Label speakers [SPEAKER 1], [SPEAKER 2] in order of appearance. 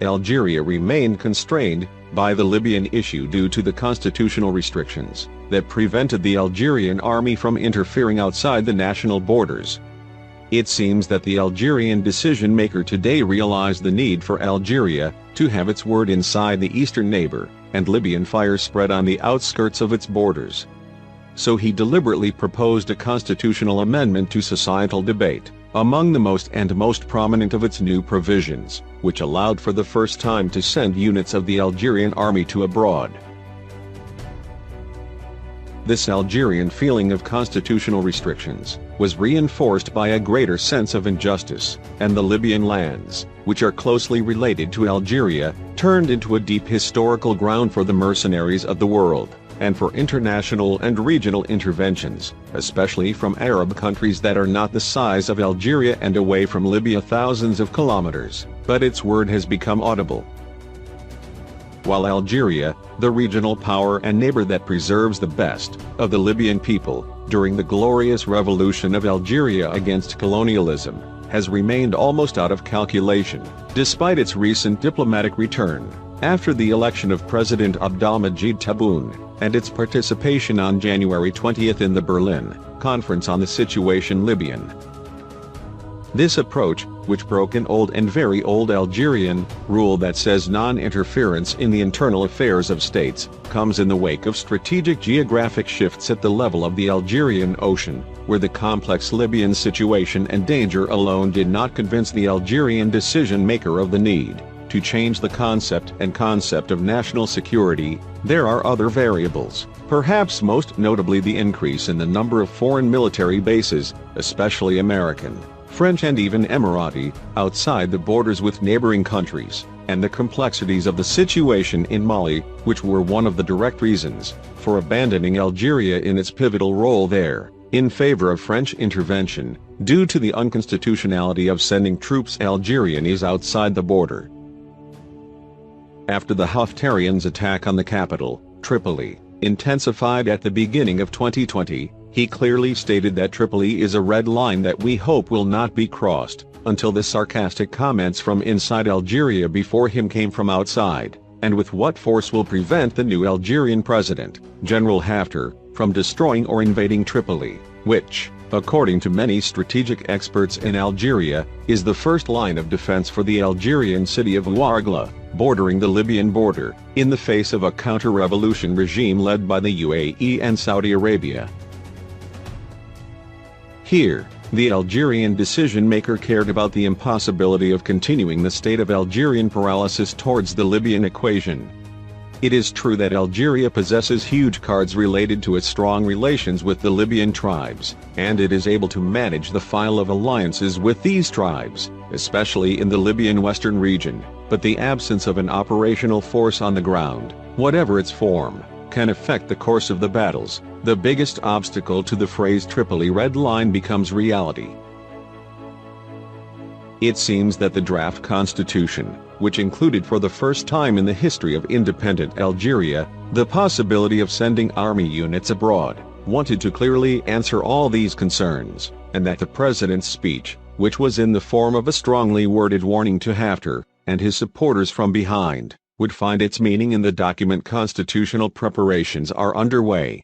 [SPEAKER 1] Algeria remained constrained by the Libyan issue due to the constitutional restrictions that prevented the Algerian army from interfering outside the national borders. It seems that the Algerian decision-maker today realized the need for Algeria to have its word inside the eastern neighbor, and Libyan fire spread on the outskirts of its borders. So he deliberately proposed a constitutional amendment to societal debate, among the most prominent of its new provisions, which allowed for the first time to send units of the Algerian army to abroad. This Algerian feeling of constitutional restrictions was reinforced by a greater sense of injustice, and the Libyan lands, which are closely related to Algeria, turned into a deep historical ground for the mercenaries of the world, and for international and regional interventions, especially from Arab countries that are not the size of Algeria and away from Libya thousands of kilometers, but its word has become audible. While Algeria, the regional power and neighbor that preserves the best of the Libyan people, during the glorious revolution of Algeria against colonialism, has remained almost out of calculation, despite its recent diplomatic return, after the election of President Abdelmajid Tebboune, and its participation on January 20 in the Berlin Conference on the Situation Libyan. This approach, which broke an old and very old Algerian rule that says non-interference in the internal affairs of states, comes in the wake of strategic geographic shifts at the level of the Algerian Ocean, where the complex Libyan situation and danger alone did not convince the Algerian decision-maker of the need to change the concept of national security. There are other variables, perhaps most notably the increase in the number of foreign military bases, especially American, French and even Emirati, outside the borders with neighboring countries, and the complexities of the situation in Mali, which were one of the direct reasons for abandoning Algeria in its pivotal role there, in favor of French intervention, due to the unconstitutionality of sending troops Algerians outside the border. After the Haftarians' attack on the capital, Tripoli, intensified at the beginning of 2020, he clearly stated that Tripoli is a red line that we hope will not be crossed, until the sarcastic comments from inside Algeria before him came from outside, and with what force will prevent the new Algerian president, General Haftar, from destroying or invading Tripoli, which, according to many strategic experts in Algeria, is the first line of defense for the Algerian city of Ouargla, bordering the Libyan border, in the face of a counter-revolution regime led by the UAE and Saudi Arabia. Here, the Algerian decision-maker cared about the impossibility of continuing the state of Algerian paralysis towards the Libyan equation. It is true that Algeria possesses huge cards related to its strong relations with the Libyan tribes, and it is able to manage the file of alliances with these tribes, especially in the Libyan western region, but the absence of an operational force on the ground, whatever its form, can affect the course of the battles. The biggest obstacle to the phrase Tripoli Red Line becomes reality. It seems that the draft constitution, which included for the first time in the history of independent Algeria, the possibility of sending army units abroad, wanted to clearly answer all these concerns, and that the president's speech, which was in the form of a strongly worded warning to Haftar and his supporters from behind, would find its meaning in the document. Constitutional preparations are underway,